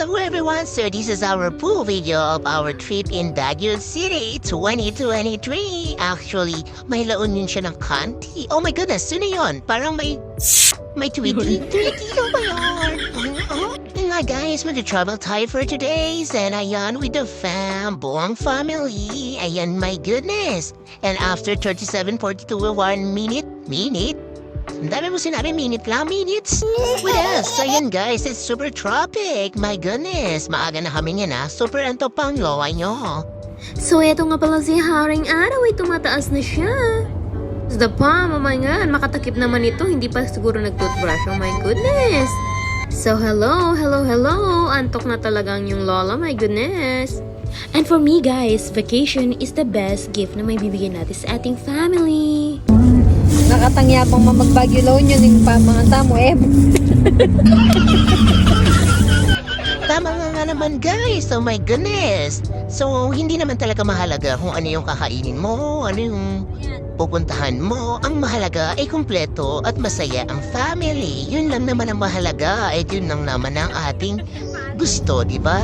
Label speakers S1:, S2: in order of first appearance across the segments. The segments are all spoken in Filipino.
S1: Hello everyone, so this is our full video of our trip in Baguio City 2023. Actually, may launin siya ng kanti. Oh my goodness, sino yun? Parang may tweety. Tweety ko ba yun? Nga guys, mag-travel tayo for today. And ayan, with the buong family. Ayan, my goodness. And after 37:42 minute. Ang dami mo sinabi, minutes. With us, ayan guys, it's super tropic. My goodness, maaga na kami niyan ha. Super anto pang lowa nyo.
S2: So, eto nga pala si Haring Araw ay tumataas na siya. The palm, oh my god, makatakip naman ito. Hindi pa siguro nag-toothbrush, oh my goodness. So, hello. Antok na talagang yung lola, my goodness. And for me guys, vacation is the best gift na may bibigyan natin sa ating family.
S3: Nakatangyabang mamagbagyo loan yun yung pamanganta mo eh.
S1: Tama nga naman guys, oh my goodness. So, hindi naman talaga mahalaga kung ano yung kakainin mo, ano yung pupuntahan mo. Ang mahalaga ay kumpleto at masaya ang family. Yun lang naman ang mahalaga, at yun lang naman ang ating gusto, di ba?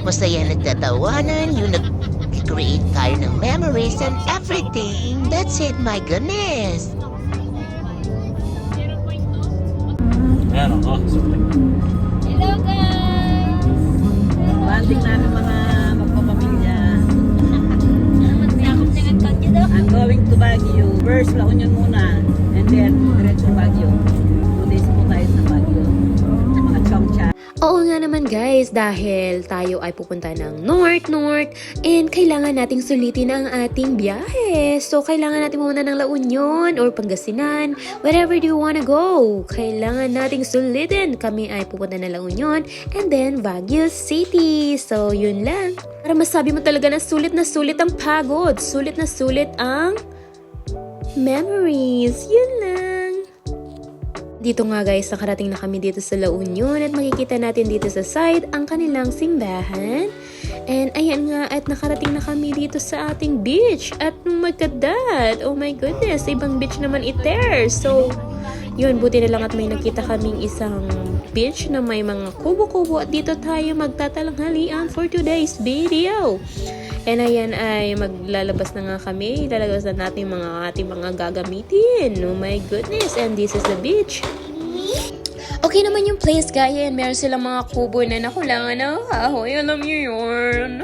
S1: Masaya nagtatawanan, yung nag-create tayo ng memories and everything. That's it, my goodness.
S4: Ayan ako.
S3: Hello guys!
S4: Banding namin mga magpapamilya. I'm going to Baguio. First, La Union muna. And then, diretso Baguio. 2 days po tayo sa Baguio. Mga chong-cha.
S2: Oo nga naman guys, dahil tayo ay pupunta ng north, and kailangan nating sulitin ang ating biyahe. So, kailangan natin pumunta ng La Union or Pangasinan, wherever do you wanna go. Kailangan nating sulitin. Kami ay pupunta ng La Union and then Baguio City. So, yun lang. Para masabi mo talaga na sulit ang pagod. Sulit ang memories. Yun lang. Dito nga guys, nakarating na kami dito sa La Union at makikita natin dito sa side ang kanilang simbahan. And ayan nga, at nakarating na kami dito sa ating beach. At oh my God, oh my goodness, ibang beach naman iter. So, yun, buti na lang at may nakita kaming isang beach na may mga kubo-kubo at dito tayo magtatalanghalian for today's video. And ayan ay maglalabas na nga kami. Lalabas na natin ating mga gagamitin. Oh my goodness. And this is the beach. Okay naman yung place, gaya. And meron silang mga kubo na nakulangan na kahoy. Alam niyo yun.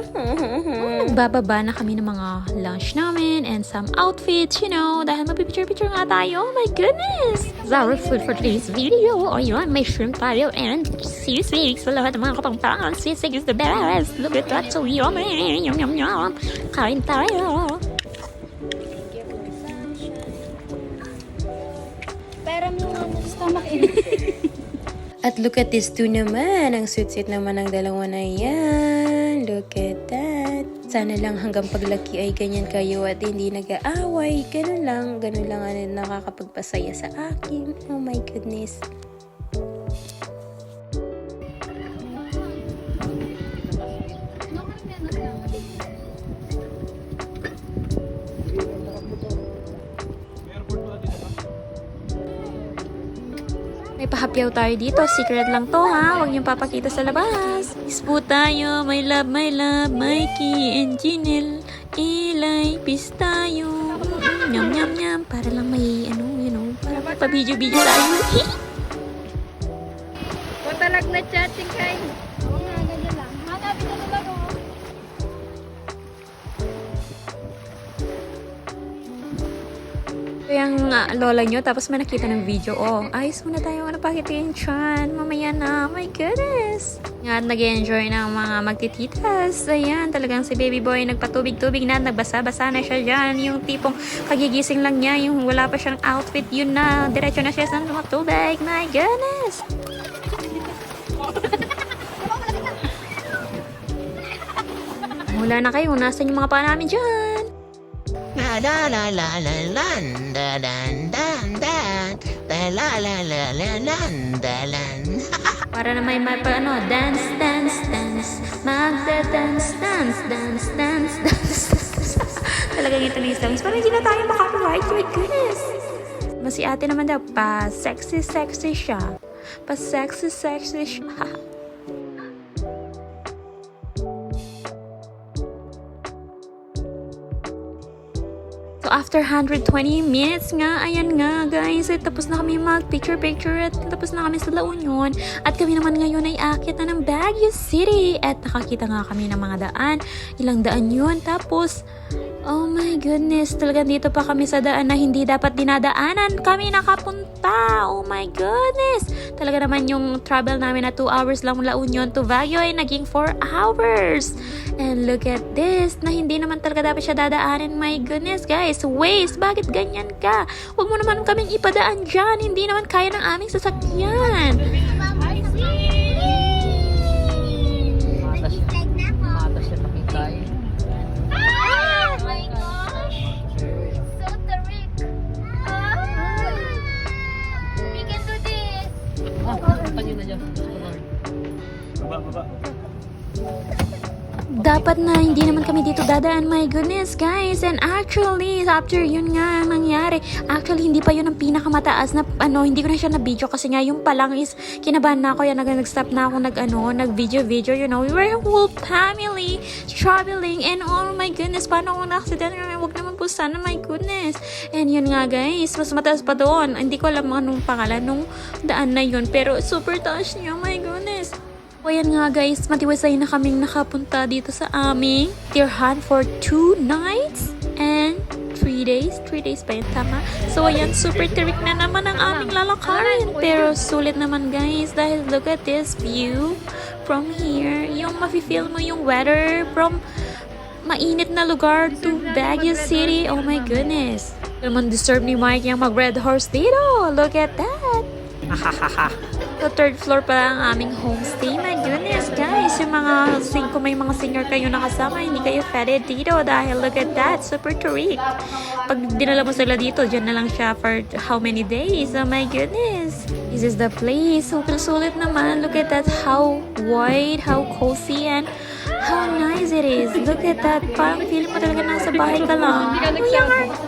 S2: Bababa na kami ng mga lunch namin and some outfits, you know. Dahil mapipicture-picture nga tayo. Oh my goodness. Our food for today's video. O yun, may shrimp tayo and sisig sa lahat ng mga kapangpangan. Sisig is the best. Look at that, so yummy. Yum. Kain tayo.
S3: Pero may stomach in.
S2: At look at this two naman. Ang sweet-sweet naman ng dalawa na yan. Look at that. Sana lang hanggang paglaki ay ganyan kayo at hindi nag-aaway. Ganun lang ang nakakapagpasaya sa akin. Oh my goodness. May pahapyaw tayo dito. Secret lang to ha. Huwag niyong papakita sa labas. Peace po tayo. My love, Mikey and Jinel. Ilay, peace tayo. Nyam. Para lang may para may pa-video-video tayo.
S3: Patalag na chatting kayo. Oo nga, ganyan lang. Hanapin na nila ko.
S2: Yung lola nyo, tapos may nakita ng video. Oh, ayos muna tayo. Pakita yung chan. Mamaya na. My goodness. Nga, nag-enjoy ng mga magtititas. Ayan, talagang si baby boy nagpatubig-tubig na. Nagbasa-basa na siya dyan. Yung tipong kagigising lang niya. Yung wala pa siyang outfit. Yun na. Diretso na siya sa tubig. My goodness. Wala na kayo. Nasaan yung mga paa namin dyan? Para na may dance. Magda-dance. Talagang ito na yung songs. Parang hindi na tayo makaka-right. My goodness. Si ate naman daw, pa-sexy siya. Pa-sexy siya. So after 120 minutes nga, ayan nga guys, tapos na kami mag picture at tapos na kami sa La Union. At kami naman ngayon ay aakyat na ng Baguio City. At nakakita nga kami ng mga daan. Ilang daan yun. Tapos, oh my goodness, talagang dito pa kami sa daan na hindi dapat dinadaanan. Kami nakapunta. Oh my goodness. Talaga naman yung travel namin na 2 hours lang La Union to Baguio ay naging 4 hours. And look at this, na hindi naman talaga dapat siya dadaanin. My goodness guys, Waze, bakit ganyan ka? Huwag mo naman kaming ipadaan dyan. Hindi naman kaya ng aming sasakyan.
S4: Mata siya nakikay.
S3: Oh my gosh! So tarik! We can do this!
S4: Kanyo na dyan.
S2: Dapat na hindi naman kami dito dadaan, my goodness guys. And actually, after yun nga nangyari, actually hindi pa yun ang pinakamataas na hindi ko na siya na video kasi nga yung palang is kinabahan na ako, yan nag-stop na ako nag-video, you know. We were a whole family traveling and oh my goodness, paano kung na-accident nga, wag naman po sana, my goodness. And yun nga guys, mas mataas pa doon. Hindi ko alam anong pangalan nung daan na yun, pero super taas niya, my goodness. O yan nga guys, matiwasay na kaming nakapunta dito sa aming tirahan for 2 nights and 3 days. 3 days pa yun, tama? So ayan, super tirik na naman ang aming lalakarin. Pero sulit naman guys, dahil look at this view from here. Yung mafe-feel mo yung weather from mainit na lugar to Baguio City. Oh my goodness. Naman deserve ni Mike yung mag-red horse dito. Look at that. Sa 3rd floor pa lang ang aming homestay. My goodness, guys. Yung mga, kung may mga senior kayo nakasama, hindi kayo fed dito dahil look at that. Super terrific. Pag dinala mo sila dito, dyan na lang siya for how many days? Oh my goodness. This is the place. Super sulit naman. Look at that. How wide, how cozy, and how nice it is. Look at that. Parang feeling mo talaga nasa bahay ka lang.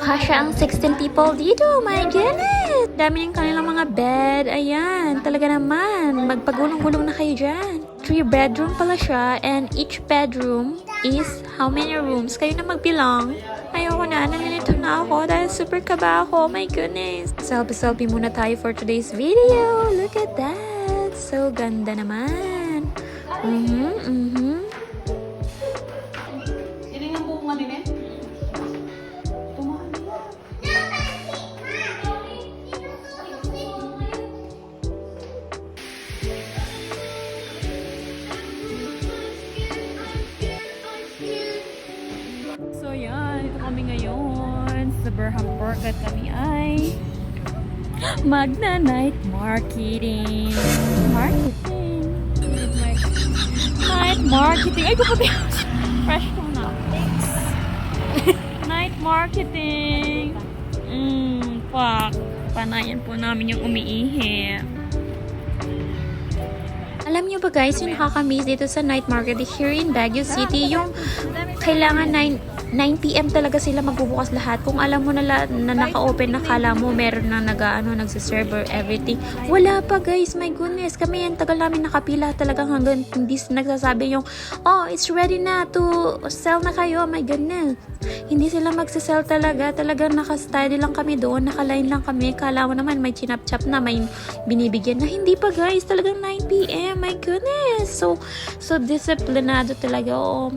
S2: Kasha ang 16 people dito. My goodness. Dami yung kanilang mga bed. Ayan. Talaga naman. Magpagulong-gulong na kayo dyan. 3 bedroom pala siya. And each bedroom is how many rooms? Kayo na magbilang. Ayoko na. Nalilito na ako dahil super kaba ako. My goodness. Selfie muna tayo for today's video. Look at that. So ganda naman.
S4: Ini nga buong din eh.
S2: So yan, ito kami ngayon sa Burham Park at kami ay magna-night marketing. Night marketing. Ay, kapag fresh ko na. Night marketing. Fuck. Panayan po namin yung umiihi. Alam niyo ba guys, yung nakakamiss dito sa night market here in Baguio City, yung kailangan 9 PM talaga sila magbubukas lahat. Kung alam mo na naka-open na, kala mo meron na nagsiserve or everything. Wala pa guys, my goodness. Kami yan, tagal namin nakapila talagang hanggang hindi nagsasabi yung, oh, it's ready na to sell na kayo. My goodness. Hindi sila magsisell talaga. Talagang naka-steady lang kami doon, naka-line lang kami. Kala mo naman may chinap-chap na, may binibigyan na. Hindi pa guys, talagang 9 PM. My goodness. So disciplinado talaga. Oh,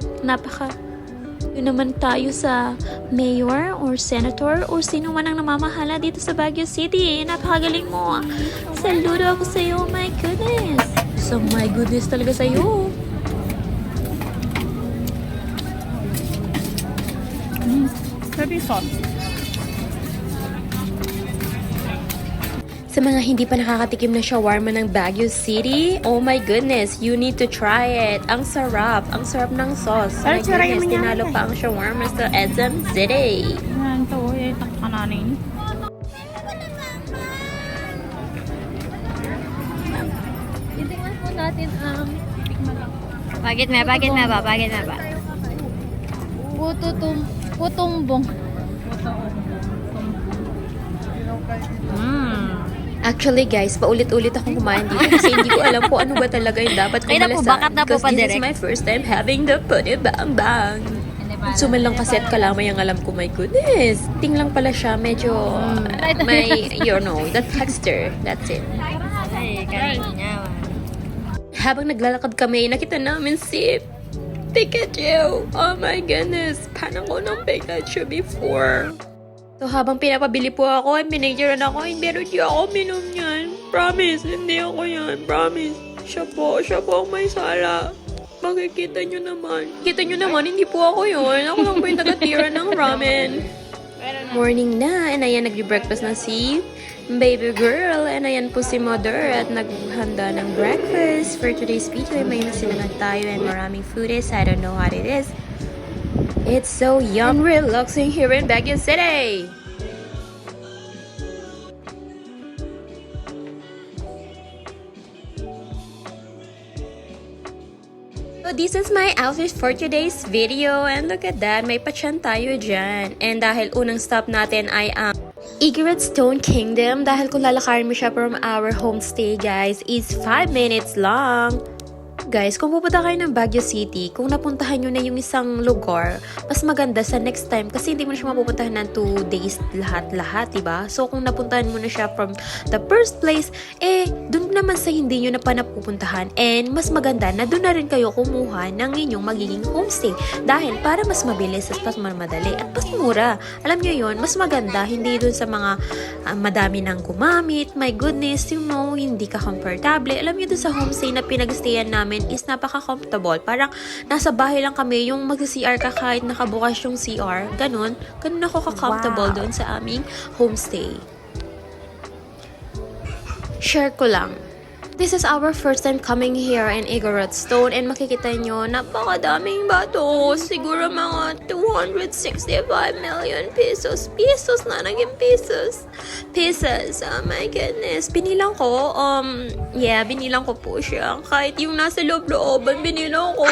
S2: yun naman tayo sa mayor or senator or sino man ang namamahala dito sa Baguio City. Napakagaling mo. Saludo ako sa iyo. My goodness. So my goodness talaga sa iyo.
S4: Sabi sauce.
S2: Sa mga hindi pa nakakatikim na shawarma ng Baguio City, oh my goodness, you need to try it. Ang sarap ng sauce. My goodness, tinalo pa ang shawarma sa SM City.
S4: Yan, ito. Itang kananin.
S3: Titingnan po natin ang
S5: Bakit na ba?
S3: putumbong.
S2: Actually guys, paulit-ulit akong kumain dito kasi hindi ko alam po ano ba talaga yung dapat kong
S5: Ay, naku,
S2: malasan.
S5: bakat na po
S2: Because
S5: pa
S2: this is
S5: direct.
S2: my first time having the puti bang bang. Suman lang kasi at kalamay ang alam ko, my goodness. Ting lang pala siya, medyo may, the texture. That's it.
S5: Ay, kanya.
S2: Habang naglalakad kami, nakita namin si Pikachu. Oh my goodness. Parang ko ng Pikachu before. So habang pinapabili po ako, manageran ako, pero di ako minom yan. Promise, hindi ako yan. Promise. Siya po ang may sala. Makikita nyo naman. Kita nyo naman, hindi po ako yun. Ako lang po yung taga-tira ng ramen. Morning na, and ayan, nag-breakfast na si baby girl. And ayan po si mother at naghanda ng breakfast. For today's video, may nasinanag tayo and maraming food is. I don't know what it is. It's so yum, relaxing here in Baguio City. So this is my outfit for today's video, and look at that, may patyan tayo dyan. And dahil unang stop natin ay ang Igorot Stone Kingdom, dahil kung lalakarin mo siya from our homestay guys, is 5 minutes lang. Guys, kung pupunta kayo ng Baguio City, kung napuntahan nyo na yung isang lugar, mas maganda sa next time kasi hindi mo na siya mapupuntahan ng 2 days lahat-lahat, diba? So, kung napuntahan mo na siya from the first place, dun naman sa hindi nyo na pa napupuntahan. And mas maganda na dun na rin kayo kumuha ng inyong magiging homestay. Dahil para mas mabilis at mas madali at mas mura. Alam nyo yun, mas maganda, hindi dun sa mga madami nang gumamit. My goodness, hindi ka comfortable. Alam nyo dun sa homestay na pinag-stayan namin, is napaka-comfortable. Parang nasa bahay lang kami, yung mag-CR ka kahit nakabukas yung CR. Ganun ako ka-comfortable doon sa aming homestay. Share ko lang. This is our first time coming here in Igorot Stone, and makikita nyo, napakadaming bato. Siguro mga 265 million pesos. Pesos na, naging pesos. Pesos, oh my goodness. Binilang ko, binilang ko po siya. Kahit yung nasa loob-looban, binilang ko.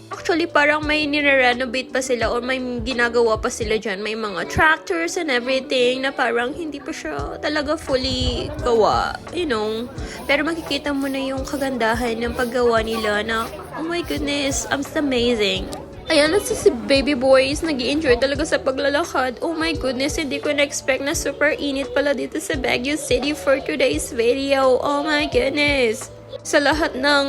S2: Actually, parang may nire-renovate pa sila or may ginagawa pa sila dyan. May mga tractors and everything na parang hindi pa siya talaga fully gawa, Pero makikita mo na yung kagandahan ng paggawa nila na, oh my goodness, it's amazing. Ayan, at si baby boys, nag-i-enjoy talaga sa paglalakad. Oh my goodness, hindi ko na-expect na super init pala dito sa Baguio City for today's video. Oh my goodness. Sa lahat ng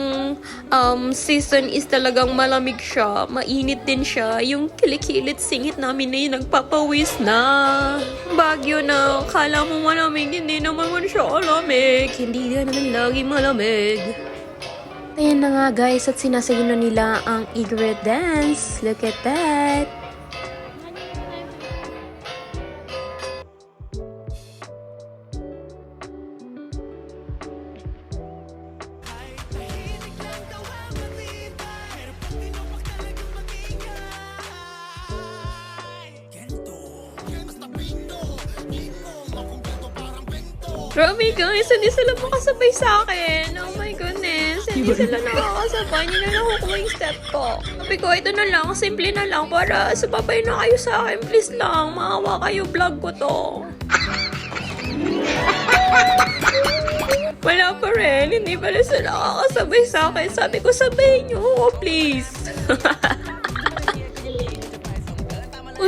S2: season is talagang malamig siya. Mainit din siya. Yung kilikilid singit namin na yung nagpapawis na. Baguio na. Kala mo malamig. Hindi naman siya malamig. Hindi naman lagi malamig. Ayan na nga guys. At sinasayo na nila ang Igorot dance. Look at that. Grabe guys, hindi sila makasabay sa akin. Oh my goodness, hindi sila nakakasabay. Hindi na nakukuha yung step ko. Sabi ko, ito na lang, simple na lang para sumabay na kayo sa akin. Please lang, maawa kayo, vlog ko to. Wala pa rin, hindi pala sila nakakasabay sa akin. Sabi ko, sabayin niyo ako, please.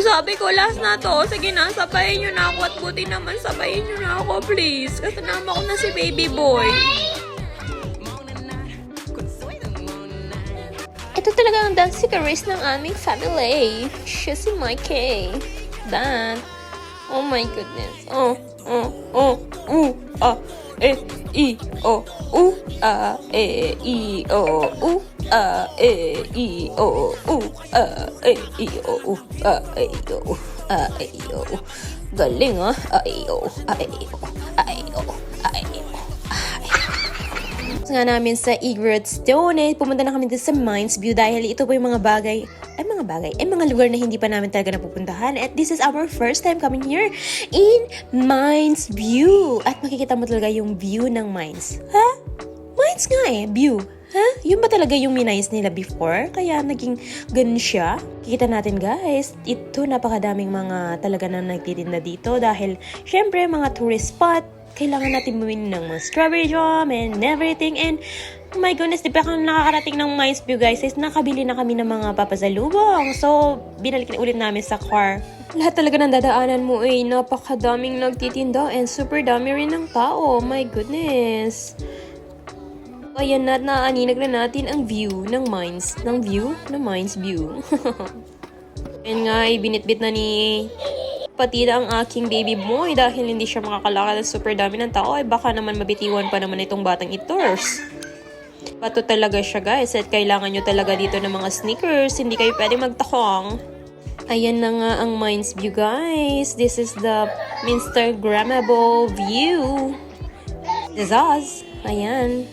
S2: Sabi ko, last na to. Sige na, sabayin nyo na ako at buti naman sabayin nyo na ako, please. Kasama ko na si baby boy. Ito talaga ang dance chorus ng aming family. Siya si Mikey. Dan. Oh my goodness. A, I, O, U, A, E, I, O, U, A, E, I, O, U, A, E, I, O, U, A, E, I, O, A, E, I, O. Galing ah. A, E, O, A, E, O, A, E, O, A, E, O. Nga namin sa Igorot Stone, pumunta na kami dito sa Mines View dahil ito po yung mga lugar na hindi pa namin talaga napupuntahan. At this is our first time coming here in Mines View. At makikita mo talaga yung view ng mines. Ha? Mines nga view. Ha? Yun ba talaga yung minines nila before? Kaya naging ganun siya. Kikita natin guys, ito napakadaming mga talaga na nagtitinda dito dahil syempre mga tourist spot. Kailangan natin bumili ng mga strawberry jam and everything. And Oh my goodness, di pa kami nakakarating ng Mines View guys, is nakabili na kami ng mga papasalubong. So, binalik na ulit namin sa car. Lahat talaga ng dadaanan mo ay napakadaming nagtitinda and super dami rin ng tao. Oh my goodness. Ayan na, naaninag na natin ang view ng Mines. Ng view? Ng Mines View. Ayan nga, ibinitbit na ni Patida ang aking baby boy dahil hindi siya makakalakad at super dami ng tao. Ay baka naman mabitiwan pa naman itong batang itors. Bato talaga siya guys at kailangan nyo talaga dito ng mga sneakers. Hindi kayo pwede magtakong. Ayan na nga ang Mines View guys. This is the Instagrammable view. This is us. Ayan.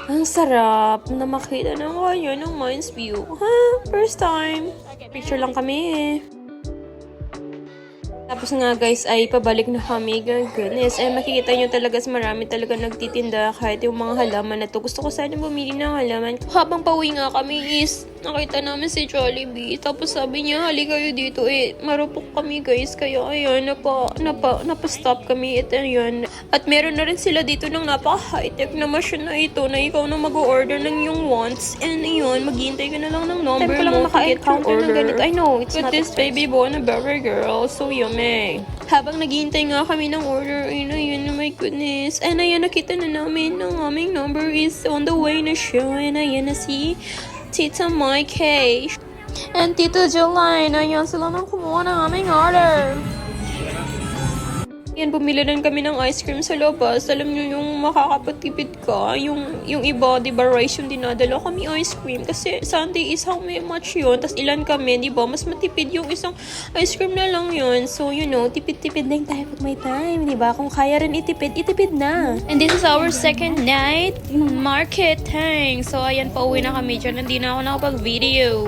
S2: Ang sarap na makita ng kanya ng Mines View. First time. Picture lang kami. Tapos nga guys ay pabalik na kami. Goodness. Eh makikita nyo talaga marami talaga nagtitinda kahit yung mga halaman na to. Gusto ko sana bumili ng halaman. Habang pauwi nga kami is nakita namin si Jollibee. Tapos sabi niya hali kayo dito marupok kami guys. Kaya ayan napastop kami at ayan. At meron na rin sila dito ng napaka-high-tech na machine na ito na ikaw na mag-order ng yung wants. And ayun maghihintay ka na lang ng number mo to get your order. I know it's not this baby boy na Berry girl. So yummy. Habang naghihintay nga kami ng order, ayun, oh my goodness. And ayan, nakita na namin ng aming number is on the way na siya. And ayan na si Tita Mikey. And Tita Jolene, ayan sila nang kumuha ng aming order. Yan, bumili rin kami ng ice cream sa labas. Alam nyo yung makakapagtipid ka. Yung iba, di ba, rice yung dinadala kami ice cream. Kasi Sunday is how much yun. Tapos ilan kami, di ba? Mas matipid yung isang ice cream na lang yun. So, you know, tipid-tipid din tayo pag may time, di ba? Kung kaya rin itipid, itipid na. And this is our second night market hang. So, ayan, pauwi na kami dyan. Hindi na ako nakapag-video.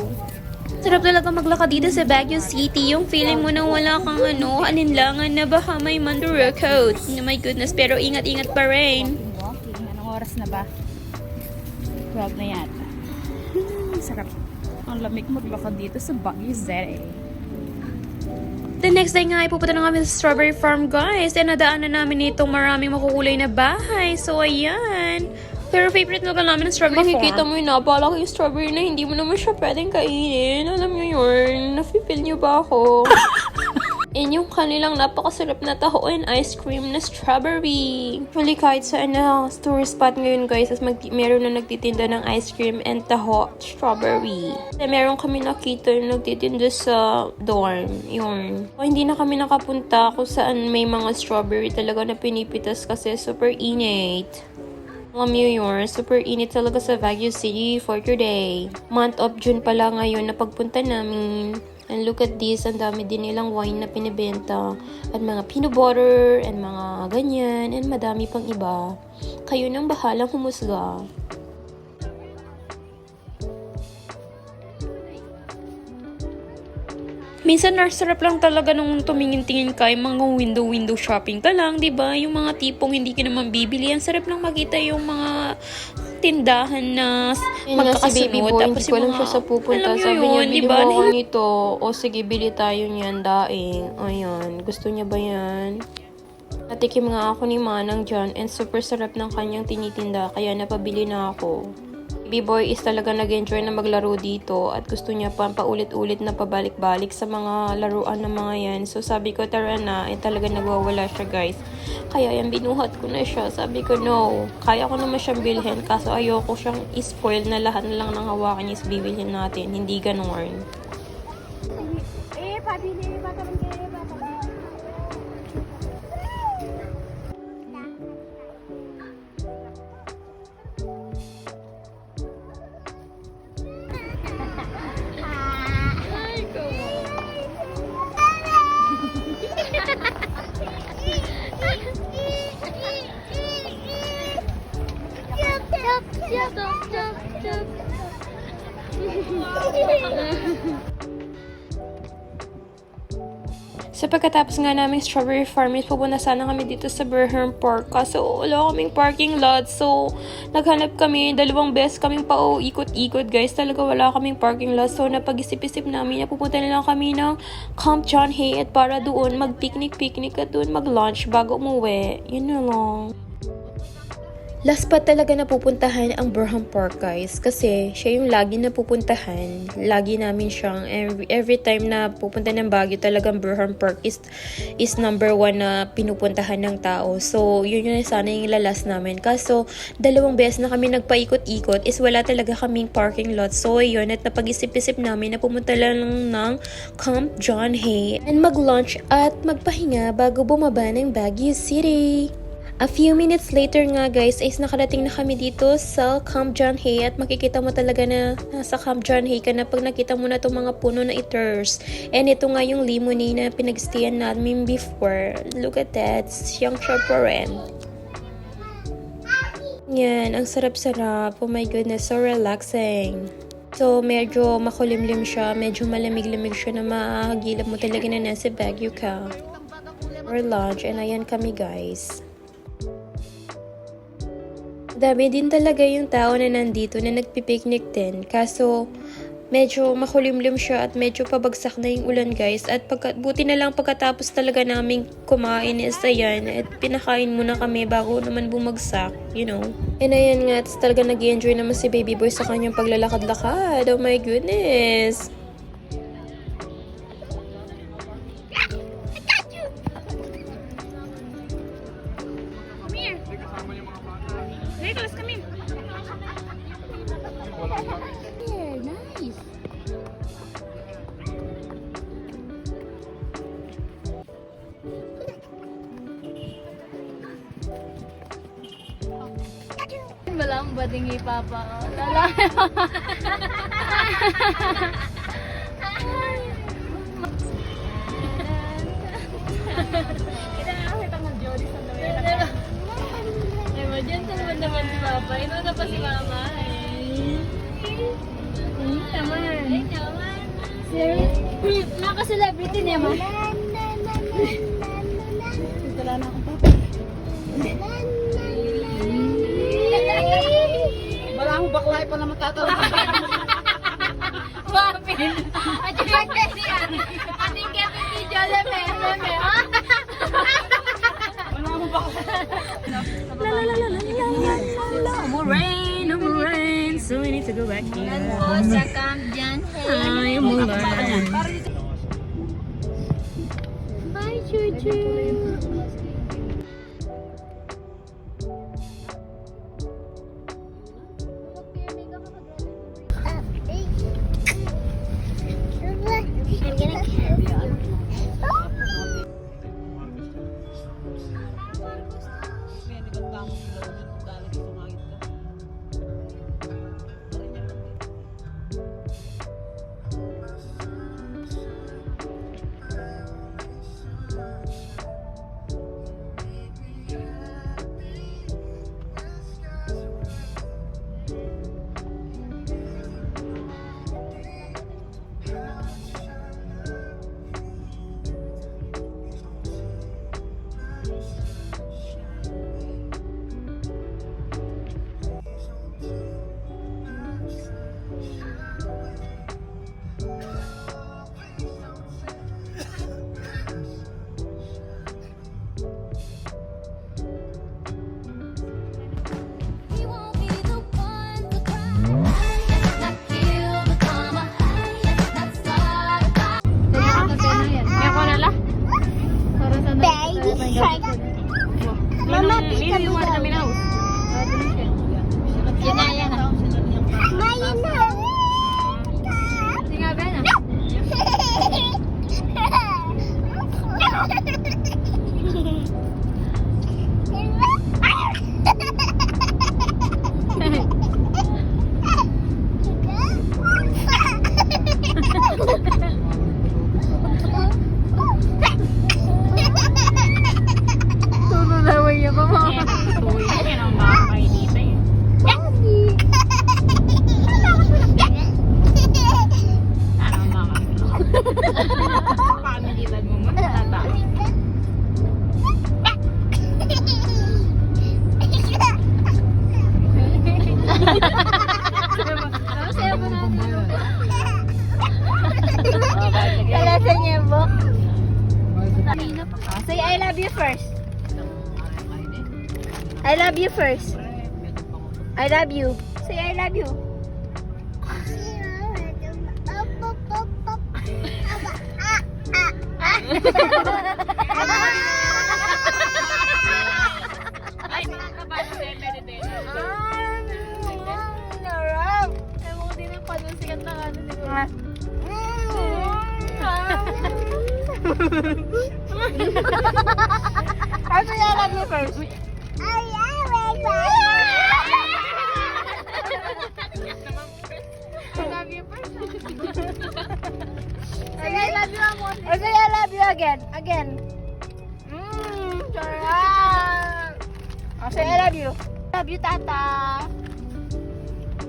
S2: Sarap talaga maglakad dito sa Baguio City. Yung feeling mo na wala kang alinlangan na baka may mandurukot. Oh my goodness, pero ingat-ingat pa rin.
S4: Walking. Anong oras na ba? 12 na yata. Sarap. Ang lamig maglakad dito sa Baguio City.
S2: The next day nga ay pupunta na kami sa Strawberry Farm guys. And nadaanan namin itong maraming makukulay na bahay. So ayan. Pero favorite lugar namin ng Strawberry Farm. Makikita mo yung napalaki yung strawberry na hindi mo naman siya pwedeng kainin. Alam nyo yun. Nafe-feel nyo ba ako? And yung kanilang napakasarap na taho and ice cream na strawberry. Actually, kahit sa tourist spot ngayon guys, meron na nagtitinda ng ice cream and taho strawberry. Kasi meron kami nakita na nagtitinda sa dorm. Yun. O, hindi na kami nakapunta kung saan may mga strawberry talaga na pinipitas kasi super init. Alam nyo yun, super init talaga sa Baguio City for today. Month of June pala ngayon na pagpunta namin. And look at this, ang dami din nilang wine na pinibenta. At mga peanut butter, and mga ganyan, and madami pang iba. Kayo nang bahalang humusga. Minsan nasarap lang talaga nung tumingin-tingin ka, yung mga window shopping ka lang, di ba? Yung mga tipong hindi ka naman bibili. Ang sarap lang makita yung mga tindahan na magkakasunod. Tapos yung mga,
S4: sa pupunta.
S2: alam nyo
S4: Sabi
S2: yun,
S4: niya,
S2: di
S4: bili
S2: ba?
S4: mo ako nito. O sige, bili tayo niyan, daing. Ayan, gusto niya ba yan? Natikim nga ako ni Manang dyan and super sarap ng kanyang tinitinda. Kaya napabili na ako. B-boy is talaga nag-enjoy na maglaro dito at gusto niya pa paulit-ulit na pabalik-balik sa mga laruan ng mga yan. So sabi ko tara na, talaga nagwawala siya guys. Kaya yan binuhat ko na siya. Sabi ko no, kaya ko naman siyang bilhin kaso ayoko siyang i-spoil na lahat na lang ng hawakan niya is bibilhin natin. Hindi ganoon. So pagkatapos nga namin Strawberry Farm, pupunta sana kami dito sa Burnham Park. Kaso wala kaming parking lot. So naghanap kami, 2 beses kaming ikot-ikot guys. Talaga wala kaming parking lot. So napag-isip-isip namin na pupunta na lang kami ng Camp John Hay para doon mag-picnic at doon mag-lunch bago umuwi. Yun na lang.
S2: Last pa talaga napupuntahan ang Burham Park, guys, kasi siya yung lagi napupuntahan. Lagi namin siyang every time na pupunta ng Baguio, talagang Burham Park is number 1 na pinupuntahan ng tao. So yun yung sana yung lalas namin. Kaso 2 beses na kami nagpaikot-ikot is wala talaga kaming parking lot. So yun, at napag-isip-isip namin na pumunta lang ng Camp John Hay and mag-lunch at magpahinga bago bumaba ng Baguio City. A few minutes later nga, guys, is nakarating na kami dito sa Camp John Hay at makikita mo talaga na nasa Camp John Hay ka na pag nakita mo na itong mga puno na iters. And ito nga yung lemonade na pinag-stayan namin before. Look at that. Siyang siya pa rin. Yan, ang sarap-sarap. Oh my goodness, so relaxing. So, medyo makulimlim siya, medyo malamig-lamig siya na mahagilap mo talaga na nasa Baguio ka. For lunch, and ayan kami, guys. Dami din talaga yung tao na nandito na nagpipiknik din. Kaso, medyo makulimlim siya at medyo pabagsak na yung ulan, guys. At buti na lang pagkatapos talaga namin kumain is ayan. At pinakain muna kami bago naman bumagsak, you know. And ayan nga, talaga nag-enjoy naman si baby boy sa kanyang paglalakad-lakad. Oh my goodness.
S3: Nicholas, come here. Here, nice. Wala akong bading ipapa. Lala. Kita ng Jody sa Noela. Emergency naman si Papa. Ito na pa si Mama. Naman. Ay, naman. Serious? Naka-celebrity niya, Ma. Wala na akong papa.
S6: Wala akong baklay pa naman tatawag.
S3: Wapin. At yung birthday siya. Ating kete si Joleme.
S6: Wala akong baklay.
S2: No more rain. So we need to go back here.
S3: Po sa Camp John Hay.
S2: Ay, umulan.
S3: Bye, Chuchu.
S5: Mama, pick up the
S3: Yan na, yan na.
S5: Maya na.
S3: Sige, Ben. Tululaway niya pa, Mama.
S6: Yan ang makakain dito eh. Ano ang makakain? Pamilitan mo man. Tatawin.
S3: Masaya mo natin. Kalasan niya, Bok. Say I love you first. I love you first. I love you. Say I love you.
S6: Ay, nakakaba na si Emily.
S3: Narap. Ewan ko din ang paano sikat na ano ni ko. Ano yung love you first? I love you first. Say I love you amon. Or say I love you again. Again. Sarap. Oh, say I love you. Love you, Tata.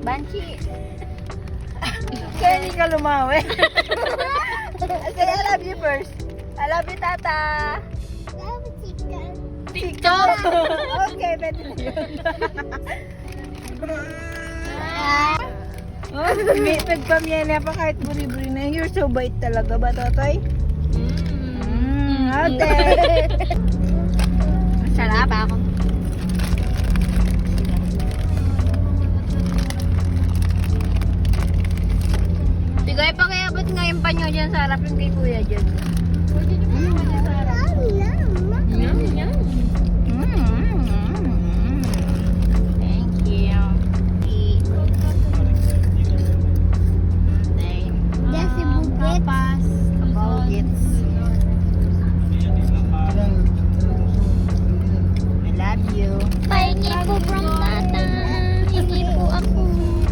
S3: Banchi. Kaya hindi ka lumawi. Say I love you first. I love you, Tata. TikTok. Okay, pwede na yun. Oh, nagpamiyana pa kahit buri-buri na. You're so bait talaga ba, Totoy? Ate. Masarap ako. Tigay pa kaya ba't ngayon pa nyo dyan sa harap yung kay kuya dyan? Thank you. Tapas. Kabogits. I love you.
S5: Pahingi po from Tata. Hingi po ako.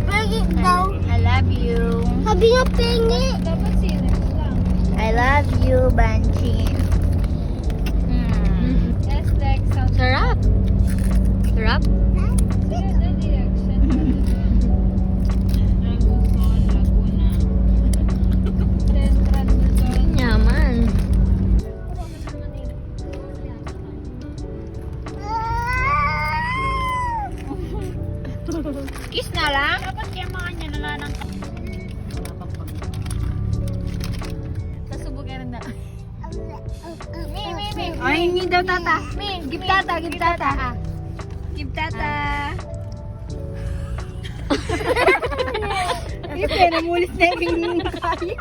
S5: Pahingi daw.
S3: I love you.
S5: Sabi niya pahingi.
S3: I love you, Banchi.
S4: Sarap. Sarap? Yaman.
S3: Kiss na lang.
S6: Dapat kaya mga niya nalanang ka.
S3: Sasubukan na. Ay, hindi daw, Tata. Give Tata, give Tata. Give Tata. Ipe, namulis na yung kayo.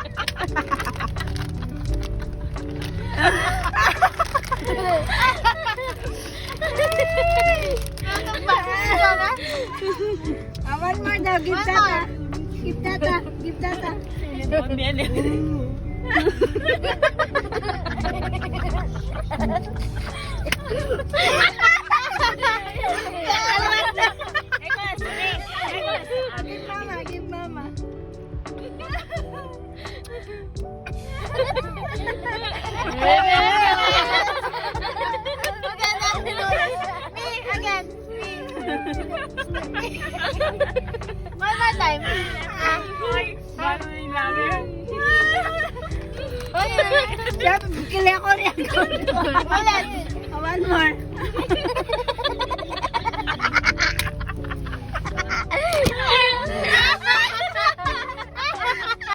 S3: One more daw, give Tata. Give Tata, give Tata. Give mama, give mama. Again. One more time.
S6: Paano yung labi?
S3: Kaya ko rin ako. Ulit. One more.